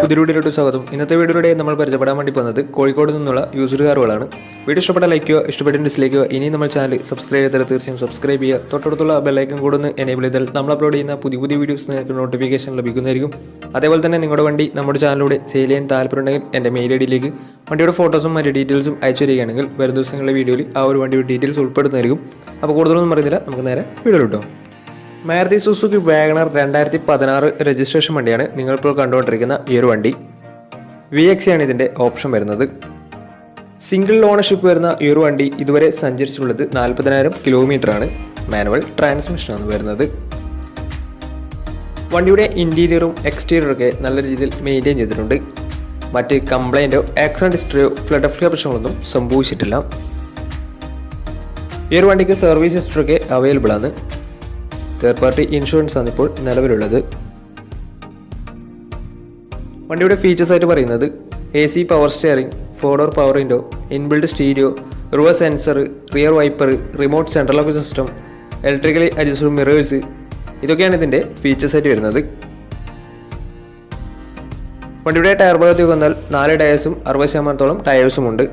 പുതിയ വീഡിയോയിലോട്ട് സ്വാഗതം. ഇന്നത്തെ വീഡിയോയിലൂടെ നമ്മൾ പരിചയപ്പെടാൻ വേണ്ടി പോകുന്നത് കോഴിക്കോട് നിന്നുള്ള യൂസ്ഡ് കാറുകളാണ്. വീഡിയോ ഇഷ്ടപ്പെട്ട ലൈക്ക് ചെയ്യുക, ഇഷ്ടപ്പെട്ട ഡിസ്ലൈക്ക് ചെയ്യുക. ഇനി നമ്മൾ ചാനൽ സബ്സ്ക്രൈബ് ചെയ്താൽ തീർച്ചയായും സബ്സ്ക്രൈബ് ചെയ്യുക. തൊട്ടടുത്തുള്ള ബെല്ലൈക്കൺ കൂടെ ഒന്ന് എനേബിൾ ചെയ്താൽ നമ്മൾ അപ്ലോഡ് ചെയ്യുന്ന പുതിയ വീഡിയോസ് നിങ്ങൾക്ക് നോട്ടിഫിക്കേഷൻ ലഭിക്കുന്നതായിരിക്കും. അതേപോലെ തന്നെ നിങ്ങളുടെ വണ്ടി നമ്മുടെ ചാനലിലൂടെ സെയിൽ ചെയ്യാൻ താല്പര്യമുണ്ടെങ്കിൽ എൻ്റെ മെയിൽ ഐഡിയിലേക്ക് വണ്ടിയുടെ ഫോട്ടോസും മറ്റ് ഡീറ്റെയിൽസും അയച്ചു തരികയാണെങ്കിൽ വരും ദിവസങ്ങളിലെ വീഡിയോയിൽ ആ ഒരു വണ്ടിയുടെ ഡീറ്റെയിൽസ് ഉൾപ്പെടുന്നതായിരിക്കും. അപ്പോൾ കൂടുതലൊന്നും പറയുന്നില്ല, നമുക്ക് നേരെ വീഡിയോ കിട്ടും. മാരുതി സുസുക്കി വാഗണർ 2016 രജിസ്ട്രേഷൻ വണ്ടിയാണ് നിങ്ങളിപ്പോൾ കണ്ടുകൊണ്ടിരിക്കുന്ന ഈ ഒരു വണ്ടി. VX ആണ് ഇതിൻ്റെ ഓപ്ഷൻ വരുന്നത്. സിംഗിൾ ഓണർഷിപ്പ് വരുന്ന ഈ ഒരു വണ്ടി ഇതുവരെ സഞ്ചരിച്ചിട്ടുള്ളത് 40,000 കിലോമീറ്ററാണ്. മാനുവൽ ട്രാൻസ്മിഷനാണ് വരുന്നത്. വണ്ടിയുടെ ഇൻറ്റീരിയറും എക്സ്റ്റീരിയറൊക്കെ നല്ല രീതിയിൽ മെയിൻറ്റെയിൻ ചെയ്തിട്ടുണ്ട്. മറ്റ് കംപ്ലൈൻറ്റോ ആക്സിഡൻറ്റ് ഹിസ്റ്ററിയോ ഫ്ലഡ് പ്രശ്നങ്ങളൊന്നും സംഭവിച്ചിട്ടില്ല. ഈ ഒരു വണ്ടിക്ക് സർവീസ് ഹിസ്റ്ററൊക്കെ അവൈലബിൾ ആണ്. തേർഡ് പാർട്ടി ഇൻഷുറൻസ് ആണ് ഇപ്പോൾ നിലവിലുള്ളത്. വണ്ടിയുടെ ഫീച്ചേഴ്സ് ആയിട്ട് പറയുന്നത് AC power steering, 4 door power window, inbuilt stereo, reverse sensor, rear wiper, remote central lock system, electrically adjustable mirrors, ഇതൊക്കെയാണ് ഇതിൻ്റെ ഫീച്ചേഴ്സ് ആയിട്ട് വരുന്നത്. വണ്ടിയുടെ ടയർ ഭാഗത്തേക്ക് വന്നാൽ 4 ടയേഴ്സും 60% ടയേഴ്സും ഉണ്ട്.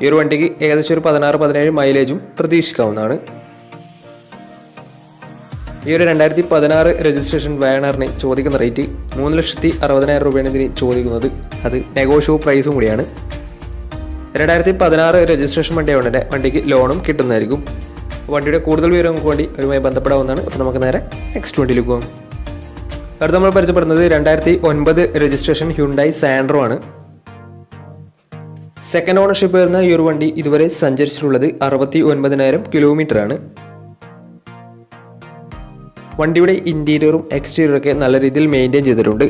ഈ ഒരു വണ്ടിക്ക് ഏകദേശം ഒരു 16-17 മൈലേജും പ്രതീക്ഷിക്കാവുന്നതാണ്. ഈ ഒരു 2016 രജിസ്ട്രേഷൻ വാഗണറിന് ചോദിക്കുന്ന റേറ്റ് 3,60,000 രൂപയാണ് ഇതിന് ചോദിക്കുന്നത്. അത് നെഗോഷ്യബിൾ പ്രൈസും കൂടിയാണ്. 2016 രജിസ്ട്രേഷൻ വണ്ടിയായതുകൊണ്ട് തന്നെ വണ്ടിക്ക് ലോണും കിട്ടുന്നതായിരിക്കും. വണ്ടിയുടെ കൂടുതൽ വിവരങ്ങൾക്ക് വേണ്ടി അവരുമായി ബന്ധപ്പെടാവുന്നതാണ്. അപ്പോൾ നമുക്ക് നേരെ നെക്സ്റ്റ് വണ്ടിയിലേക്ക് പോകാം. അടുത്ത് നമ്മൾ പരിചയപ്പെടുന്നത് 2009 രജിസ്ട്രേഷൻ ഹ്യുണ്ടായി സാൻഡ്രോ ആണ്. സെക്കൻഡ് ഓണർഷിപ്പ് വരുന്ന ഈ ഒരു വണ്ടി ഇതുവരെ സഞ്ചരിച്ചിട്ടുള്ളത് 69,000 കിലോമീറ്ററാണ്. വണ്ടിയുടെ ഇൻറ്റീരിയറും എക്സ്റ്റീരിയറും ഒക്കെ നല്ല രീതിയിൽ മെയിൻറ്റെയിൻ ചെയ്തിട്ടുണ്ട്.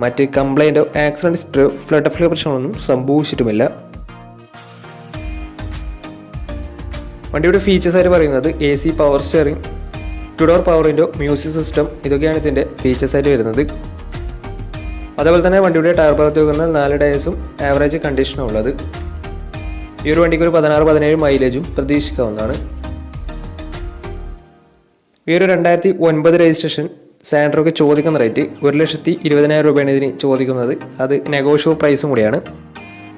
മറ്റ് കംപ്ലൈൻറ്റോ ആക്സിഡൻറ്റ് ഹിസ്റ്ററിയോ ഫ്ലഡ് പ്രശ്നങ്ങളൊന്നും സംഭവിച്ചിട്ടുമില്ല. വണ്ടിയുടെ ഫീച്ചേഴ്സ് ആയിട്ട് പറയുന്നത് AC power steering, 2 door power window, music system, ഇതൊക്കെയാണ് ഇതിൻ്റെ ഫീച്ചേഴ്സ് ആയിട്ട് വരുന്നത്. അതേപോലെ തന്നെ വണ്ടിയുടെ ടയർ ഭാഗത്ത് വന്നാൽ 4 ടയേഴ്സും ആവറേജ് കണ്ടീഷനാണ് ഉള്ളത്. ഈ ഒരു വണ്ടിക്ക് ഒരു 16-17 മൈലേജും പ്രതീക്ഷിക്കാവുന്നതാണ്. ഈ ഒരു 2009 രജിസ്ട്രേഷൻ സാൻഡ്രോക്ക് ചോദിക്കുന്ന റേറ്റ് 1,20,000 രൂപയാണ് ഇതിന് ചോദിക്കുന്നത്. അത് നെഗോഷ്യബിൾ പ്രൈസും കൂടിയാണ്.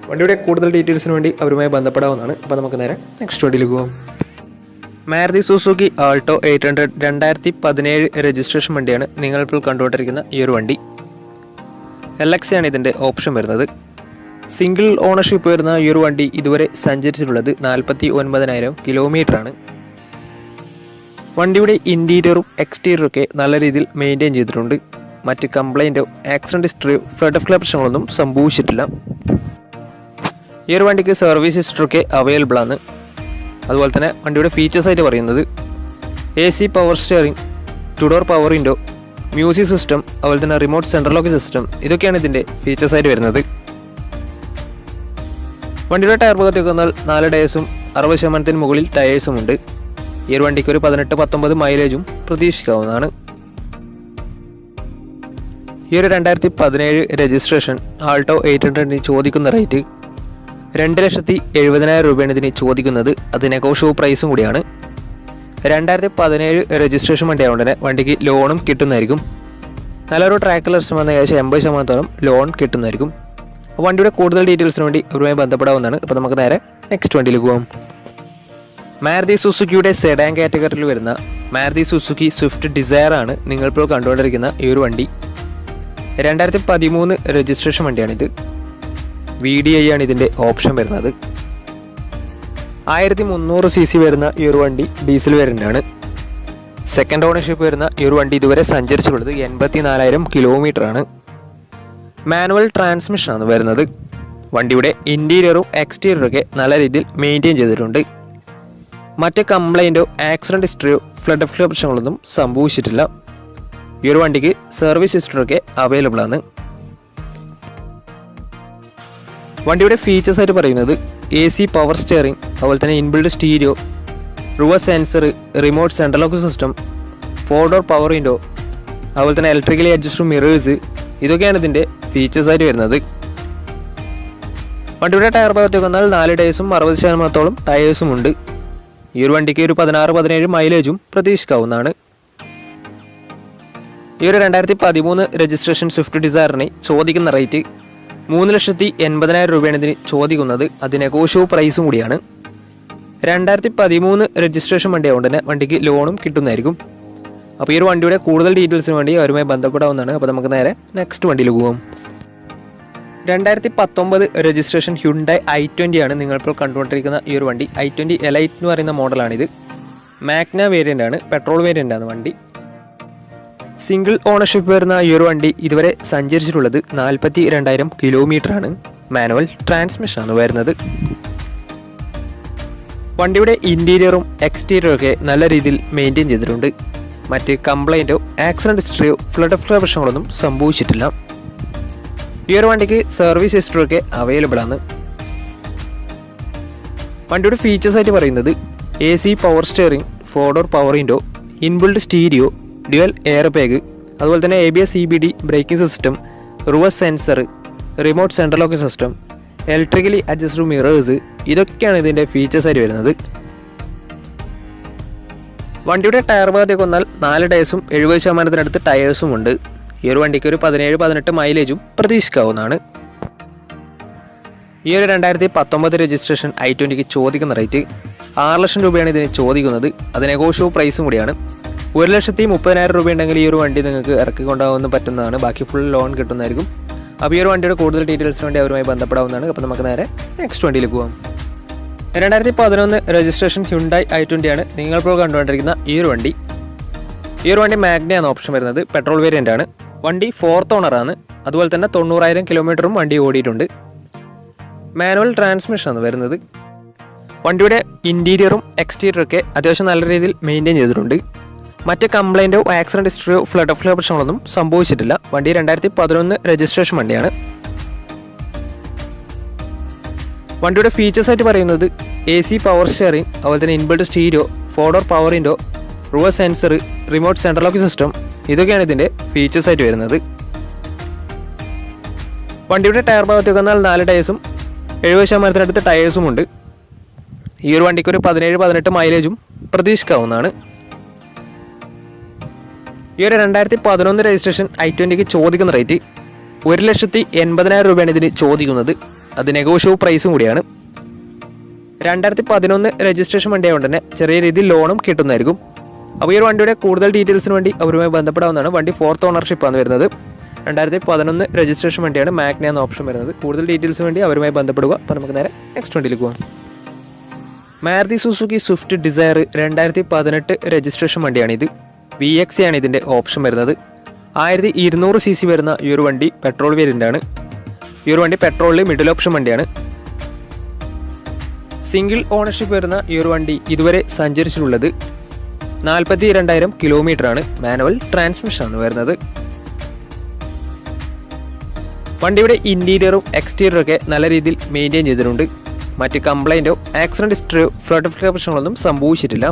വണ്ടിയുടെ കൂടുതൽ ഡീറ്റെയിൽസിന് വേണ്ടി അവരുമായി ബന്ധപ്പെടാവുന്നതാണ്. അപ്പോൾ നമുക്ക് നേരെ നെക്സ്റ്റ് വണ്ടിയിലേക്ക് പോകാം. മാരുതി സുസുക്കി ആൾട്ടോ 800 2017 രജിസ്ട്രേഷൻ വണ്ടിയാണ് നിങ്ങളിപ്പോൾ കണ്ടുകൊണ്ടിരിക്കുന്ന ഈ ഒരു വണ്ടി. LX ആണ് ഇതിൻ്റെ ഓപ്ഷൻ വരുന്നത്. സിംഗിൾ ഓണർഷിപ്പ് വരുന്ന ഈ ഒരു വണ്ടി ഇതുവരെ സഞ്ചരിച്ചിട്ടുള്ളത് 49,000 കിലോമീറ്ററാണ്. വണ്ടിയുടെ ഇൻറ്റീരിയറും എക്സ്റ്റീരിയറും ഒക്കെ നല്ല രീതിയിൽ മെയിൻറ്റെയിൻ ചെയ്തിട്ടുണ്ട്. മറ്റ് കംപ്ലൈൻറ്റോ ആക്സിഡൻറ്റ് ഹിസ്റ്ററിയോ ഫ്ലഡ് പ്രശ്നങ്ങളൊന്നും സംഭവിച്ചിട്ടില്ല. ഈ ഒരു വണ്ടിക്ക് സർവീസ് ഹിസ്റ്ററൊക്കെ അവൈലബിൾ ആണ്. അതുപോലെ തന്നെ വണ്ടിയുടെ ഫീച്ചേഴ്സ് ആയിട്ട് പറയുന്നത് AC power steering, 2 door power window, music system, അതുപോലെ തന്നെ റിമോട്ട് സെൻട്രൽ ലോക്ക് സിസ്റ്റം, ഇതൊക്കെയാണ് ഇതിൻ്റെ ഫീച്ചേഴ്സ് ആയിട്ട് വരുന്നത്. വണ്ടിയുടെ ടയർ ഭാഗത്തേക്ക് വന്നാൽ 4 ടയേഴ്സും 60% മുകളിൽ ടയേഴ്സും ഉണ്ട്. ഈ ഒരു വണ്ടിക്ക് ഒരു 18-19 മൈലേജും പ്രതീക്ഷിക്കാവുന്നതാണ്. ഈ ഒരു 2017 രജിസ്ട്രേഷൻ ആൾട്ടോ 800 ചോദിക്കുന്ന റേറ്റ് 2,70,000 രൂപയാണ് ഇതിന് ചോദിക്കുന്നത്. അത് നെഗോഷ്യബിൾ പ്രൈസും കൂടിയാണ്. 2017 രജിസ്ട്രേഷൻ വണ്ടി ആയതുകൊണ്ട് തന്നെ വണ്ടിക്ക് ലോണും കിട്ടുന്നതായിരിക്കും. നല്ലൊരു ട്രാക്ക് ലക്ഷം വന്ന ഏകദേശം 80% ലോൺ കിട്ടുന്നതായിരിക്കും. വണ്ടിയുടെ കൂടുതൽ ഡീറ്റെയിൽസിന് വേണ്ടി അവരുമായി ബന്ധപ്പെടാവുന്നതാണ്. അപ്പോൾ നമുക്ക് നേരെ നെക്സ്റ്റ് വണ്ടിയിലേക്ക് പോകാം. മാരുതി സുസുക്കിയുടെ സെഡാൻ കാറ്റഗറിയിൽ വരുന്ന മാരുതി സുസുക്കി സ്വിഫ്റ്റ് ഡിസയർ ആണ് നിങ്ങളിപ്പോൾ കണ്ടുകൊണ്ടിരിക്കുന്ന ഈ ഒരു വണ്ടി. 2013 രജിസ്ട്രേഷൻ വണ്ടിയാണിത്. VDI ആണ് ഇതിൻ്റെ ഓപ്ഷൻ വരുന്നത്. 1300 cc വരുന്ന ഈ ഒരു വണ്ടി ഡീസൽ വേരിയൻ്റാണ്. സെക്കൻഡ് ഓണർഷിപ്പ് വരുന്ന ഈ ഒരു വണ്ടി ഇതുവരെ സഞ്ചരിച്ചിട്ടുള്ളത് 84,000 കിലോമീറ്ററാണ്. മാനുവൽ ട്രാൻസ്മിഷനാണ് വരുന്നത്. വണ്ടിയുടെ ഇൻറ്റീരിയറും എക്സ്റ്റീരിയറും ഒക്കെ നല്ല രീതിയിൽ മെയിൻറ്റെയിൻ ചെയ്തിട്ടുണ്ട്. മറ്റ് കംപ്ലൈൻറ്റോ ആക്സിഡൻറ്റ് ഹിസ്റ്ററിയോ ഫ്ലഡ് പ്രശ്നങ്ങളൊന്നും സംഭവിച്ചിട്ടില്ല. ഈ ഒരു വണ്ടിക്ക് സർവീസ് ഹിസ്റ്ററൊക്കെ അവൈലബിൾ ആണ്. വണ്ടിയുടെ ഫീച്ചേഴ്സ് ആയിട്ട് പറയുന്നത് AC പവർ സ്റ്റിയറിംഗ്, അതുപോലെ തന്നെ inbuilt stereo, reverse sensor, remote central lock system, 4 door power window, അതുപോലെ തന്നെ ഇലക്ട്രിക്കലി അഡ്ജസ്റ്റബിൾ മിറേഴ്സ്, ഇതൊക്കെയാണ് ഇതിൻ്റെ ഫീച്ചേഴ്സ് ആയിട്ട് വരുന്നത്. വണ്ടിയുടെ ടയർ ഭാഗത്തേക്ക് വന്നാൽ 4 ടയേഴ്സും 60% ടയേഴ്സും ഉണ്ട്. ഈ ഒരു വണ്ടിക്ക് ഒരു 16-17 മൈലേജും പ്രതീക്ഷിക്കാവുന്നതാണ്. ഈ ഒരു 2013 രജിസ്ട്രേഷൻ സ്വിഫ്റ്റ് ഡിസയറിന് ചോദിക്കുന്ന റേറ്റ് 3,80,000 രൂപയാണ് ഇതിന് ചോദിക്കുന്നത്. അത് നെഗോഷ്യബിൾ പ്രൈസും കൂടിയാണ്. 2013 രജിസ്ട്രേഷൻ വണ്ടിയായതുകൊണ്ട് തന്നെ വണ്ടിക്ക് ലോണും കിട്ടുന്നതായിരിക്കും. അപ്പോൾ ഈ ഒരു വണ്ടിയുടെ കൂടുതൽ ഡീറ്റെയിൽസിന് വേണ്ടി അവരുമായി ബന്ധപ്പെടാവുന്നതാണ്. അപ്പോൾ നമുക്ക് നേരെ നെക്സ്റ്റ് വണ്ടിയിൽ പോകാം. 2019 രജിസ്ട്രേഷൻ ഹ്യുണ്ടായി i20 ആണ് നിങ്ങളിപ്പോൾ കണ്ടുകൊണ്ടിരിക്കുന്ന ഈ ഒരു വണ്ടി. i20 എലൈറ്റ് എന്ന് പറയുന്ന മോഡലാണിത്. മാഗ്ന വേരിയൻ്റ് ആണ്, പെട്രോൾ വേരിയൻ്റ് ആണ് വണ്ടി. സിംഗിൾ ഓണർഷിപ്പ് വരുന്ന ഈ ഒരു വണ്ടി ഇതുവരെ സഞ്ചരിച്ചിട്ടുള്ളത് 42,000 കിലോമീറ്ററാണ്. മാനുവൽ ട്രാൻസ്മിഷനാണ് വരുന്നത്. വണ്ടിയുടെ ഇൻറ്റീരിയറും എക്സ്റ്റീരിയറും ഒക്കെ നല്ല രീതിയിൽ മെയിൻറ്റെയിൻ ചെയ്തിട്ടുണ്ട്. മറ്റ് കംപ്ലൈൻറ്റോ ആക്സിഡൻറ്റ് ഹിസ്റ്ററിയോ ഫ്ലഡ് പ്രശ്നങ്ങളൊന്നും സംഭവിച്ചിട്ടില്ല. ഈ ഒരു വണ്ടിക്ക് സർവീസ് ഹിസ്റ്ററിയൊക്കെ അവൈലബിൾ ആണ്. വണ്ടിയുടെ ഫീച്ചേഴ്സായിട്ട് പറയുന്നത് AC പവർ സ്റ്റിയറിംഗ്, 4-ഡോർ power window, inbuilt stereo, dual air bag, അതുപോലെ തന്നെ ABS CBD braking system, reverse sensor, remote central locking system, electrically adjustable mirrors, ഇതൊക്കെയാണ് ഇതിൻ്റെ ഫീച്ചേഴ്സായിട്ട് വരുന്നത്. വണ്ടിയുടെ ടയർ ഭാഗത്തേക്ക് വന്നാൽ 4 ടയേഴ്സും 70% ടയേഴ്സും ഉണ്ട്. ഈ ഒരു വണ്ടിക്ക് ഒരു 17-18 മൈലേജും പ്രതീക്ഷിക്കാവുന്നതാണ്. ഈ ഒരു 2019 രജിസ്ട്രേഷൻ i20ക്ക് ചോദിക്കുന്ന റേറ്റ് 6 ലക്ഷം രൂപയാണ് ഇതിന് ചോദിക്കുന്നത്. അത് നെഗോഷ്യബിൾ പ്രൈസും കൂടിയാണ്. 1,30,000 രൂപ ഉണ്ടെങ്കിൽ ഈ ഒരു വണ്ടി നിങ്ങൾക്ക് ഇറക്കിക്കൊണ്ടാകാൻ പറ്റുന്നതാണ്. ബാക്കി ഫുൾ ലോൺ കിട്ടുന്നതായിരിക്കും. അപ്പോൾ ഈ ഒരു വണ്ടിയുടെ കൂടുതൽ ഡീറ്റെയിൽസിന് വേണ്ടി അവരുമായി ബന്ധപ്പെടാവുന്നതാണ്. അപ്പോൾ നമുക്ക് നേരെ നെക്സ്റ്റ് വണ്ടിയിൽ പോകാം. 2011 രജിസ്ട്രേഷൻ ഹ്യുണ്ടായി i20 ആണ് നിങ്ങളിപ്പോൾ കണ്ടുകൊണ്ടിരിക്കുന്ന ഈ ഒരു വണ്ടി. ഈ ഒരു വണ്ടി മാഗ്നയാണ് ഓപ്ഷൻ വരുന്നത്. പെട്രോൾ വേരിയൻ്റ് ആണ്. വണ്ടി 4th ഓണറാണ്. അതുപോലെ തന്നെ 90,000 കിലോമീറ്ററും വണ്ടി ഓടിയിട്ടുണ്ട്. മാനുവൽ ട്രാൻസ്മിഷനാണ് വരുന്നത്. വണ്ടിയുടെ ഇൻറ്റീരിയറും എക്സ്റ്റീരിയറൊക്കെ അത്യാവശ്യം നല്ല രീതിയിൽ മെയിൻറ്റെയിൻ ചെയ്തിട്ടുണ്ട്. മറ്റ് കംപ്ലൈൻറ്റോ ആക്സിഡൻറ്റ് ഹിസ്റ്ററിയോ ഫ്ലഡ് പ്രശ്നങ്ങളൊന്നും സംഭവിച്ചിട്ടില്ല. വണ്ടി 2011 രജിസ്ട്രേഷൻ വണ്ടിയാണ്. വണ്ടിയുടെ ഫീച്ചേഴ്സായിട്ട് പറയുന്നത് AC പവർ സ്റ്റിയറിംഗ്, അതുപോലെ തന്നെ ഇൻബിൽഡ് സ്റ്റീരിയോ, 4-ഡോർ power window, reverse sensor, remote central locking system, ഇതൊക്കെയാണ് ഇതിൻ്റെ ഫീച്ചേഴ്സായിട്ട് വരുന്നത്. വണ്ടിയുടെ ടയർ ഭാഗത്തേക്ക് വന്നാൽ 4 ടയേഴ്സും 70% ടയേഴ്സും ഉണ്ട്. ഈ ഒരു വണ്ടിക്ക് ഒരു 17-18 മൈലേജും പ്രതീക്ഷിക്കാവുന്നതാണ്. ഈ ഒരു 2011 രജിസ്ട്രേഷൻ i20ക്ക് ചോദിക്കുന്ന റേറ്റ് 1,80,000 രൂപയാണ് ഇതിന് ചോദിക്കുന്നത്. അത് നെഗോഷ്യബിൾ പ്രൈസും കൂടിയാണ്. 2011 രജിസ്ട്രേഷൻ വണ്ടിയായതുകൊണ്ട് തന്നെ ചെറിയ രീതിയിൽ ലോണും കിട്ടുന്നതായിരിക്കും. അപ്പോൾ ഈ ഒരു വണ്ടിയുടെ കൂടുതൽ ഡീറ്റെയിൽസിന് വേണ്ടി അവരുമായി ബന്ധപ്പെടാവുന്നതാണ്. വണ്ടി 4th ഓണർഷിപ്പാണ് വരുന്നത്. 2011 രജിസ്ട്രേഷൻ വണ്ടിയാണ്. മാഗ്ന എന്ന ഓപ്ഷൻ വരുന്നത്. കൂടുതൽ ഡീറ്റെയിൽസിന് വേണ്ടി അവരുമായി ബന്ധപ്പെടുക. അപ്പോൾ നമുക്ക് നേരെ നെക്സ്റ്റ് വണ്ടിയിലേക്ക് പോകാം. Maruti Suzuki Swift Dzire 2018 registration വണ്ടിയാണിത്. VX ആണ് ഇതിൻ്റെ ഓപ്ഷൻ വരുന്നത്. 1200 cc വരുന്ന ഈ ഒരു വണ്ടി പെട്രോൾ വേരിയൻ്റ് ആണ്. ഈ ഒരു വണ്ടി പെട്രോളിൽ മിഡിൽ ഓപ്ഷൻ വണ്ടിയാണ്. സിംഗിൾ ഓണർഷിപ്പ് വരുന്ന ഈ ഒരു വണ്ടി ഇതുവരെ സഞ്ചരിച്ചിട്ടുള്ളത് 42,000 കിലോമീറ്ററാണ്. മാനുവൽ ട്രാൻസ്മിഷനാണ് വരുന്നത്. വണ്ടിയുടെ ഇൻറ്റീരിയറും എക്സ്റ്റീരിയറും ഒക്കെ നല്ല രീതിയിൽ മെയിൻറ്റെയിൻ ചെയ്തിട്ടുണ്ട്. മറ്റ് കംപ്ലൈൻറ്റോ ആക്സിഡൻറ്റ് ഹിസ്റ്ററിയോ ഫ്ലഡ് പ്രശ്നങ്ങളൊന്നും സംഭവിച്ചിട്ടില്ല.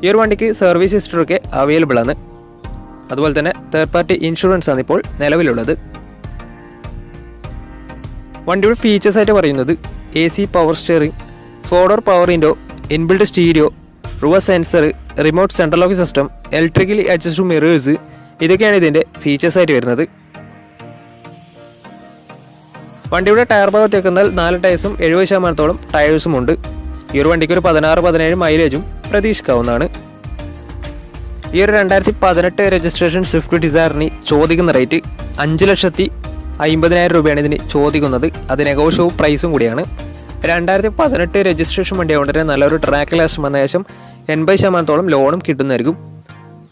ഈ ഒരു വണ്ടിക്ക് സർവീസ് ഹിസ്റ്ററിയൊക്കെ അവൈലബിൾ ആണ്. അതുപോലെ തന്നെ തേർഡ് പാർട്ടി ഇൻഷുറൻസ് ആണ് ഇപ്പോൾ നിലവിലുള്ളത്. വണ്ടിയുടെ ഫീച്ചേഴ്സായിട്ട് പറയുന്നത് AC പവർ സ്റ്റിയറിംഗ്, 4-ഡോർ power window, inbuilt stereo, reverse sensor, remote central locking system, electrically adjustable mirrors, ഇതൊക്കെയാണ് ഇതിൻ്റെ ഫീച്ചേഴ്സായിട്ട് വരുന്നത്. വണ്ടിയുടെ ടയർ ഭാഗത്തേക്ക് വന്നാൽ 4 ടയേഴ്സും 70% ടയേഴ്സും ഉണ്ട്. ഈ ഒരു വണ്ടിക്ക് ഒരു 16-17 മൈലേജും പ്രതീക്ഷിക്കാവുന്നതാണ്. ഈ ഒരു 2018 രജിസ്ട്രേഷൻ സ്വിഫ്റ്റ് ഡിസയറിന് ചോദിക്കുന്ന റേറ്റ് 5,50,000 രൂപയാണ് ഇതിന് ചോദിക്കുന്നത്. അത് നെഗോഷ്യബിൾ പ്രൈസും കൂടിയാണ്. 2018 രജിസ്ട്രേഷൻ വണ്ടിയായതുകൊണ്ട് തന്നെ നല്ലൊരു ട്രാക്ക് ലാസ്റ്റ് വന്ന ശേഷം 80% ലോണും കിട്ടുന്നതായിരിക്കും.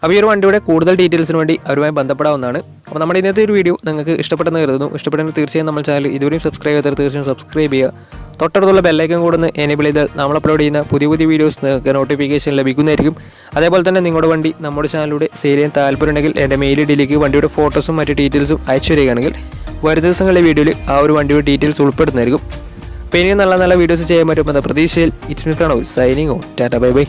അപ്പോൾ ഈ ഒരു വണ്ടിയുടെ കൂടുതൽ ഡീറ്റെയിൽസിന് വേണ്ടി അവരുമായി ബന്ധപ്പെടാവുന്നതാണ്. അപ്പോൾ നമ്മുടെ ഇന്നത്തെ ഒരു വീഡിയോ നിങ്ങൾക്ക് ഇഷ്ടപ്പെട്ടെന്ന് കരുതുന്നു. ഇഷ്ടപ്പെട്ടെങ്കിൽ തീർച്ചയായും നമ്മൾ ചാനൽ ഇതുവരെയും സബ്സ്ക്രൈബ് ചെയ്താൽ തീർച്ചയായും സബ്സ്ക്രൈബ് ചെയ്യുക. തൊട്ടടുത്തുള്ള ബെല്ലൈക്കൻ കൂടെ ഒന്ന് എനേബിൾ ചെയ്താൽ നമ്മൾ അപ്ലോഡ് ചെയ്യുന്ന പുതിയ വീഡിയോസ് നിങ്ങൾക്ക് നോട്ടിഫിക്കേഷൻ ലഭിക്കുന്നതായിരിക്കും. അതേപോലെ തന്നെ നിങ്ങളുടെ വണ്ടി നമ്മുടെ ചാനലിലൂടെ സെയിൽ ചെയ്യാൻ താല്പര്യമുണ്ടെങ്കിൽ എൻ്റെ മെയിൽ ഐഡിയിലേക്ക് വണ്ടിയുടെ ഫോട്ടോസും മറ്റ് ഡീറ്റെയിൽസും അയച്ചു തരികയാണെങ്കിൽ വരും ദിവസങ്ങളിലെ വീഡിയോയിൽ ആ ഒരു വണ്ടിയുടെ ഡീറ്റെയിൽസ് ഉൾപ്പെടുന്നതായിരിക്കും. അപ്പോൾ ഇനിയും നല്ല വീഡിയോസ് ചെയ്യാൻ പറ്റുമെന്ന പ്രതീക്ഷയിൽ it's me Pranav signing off. Tata bye bye.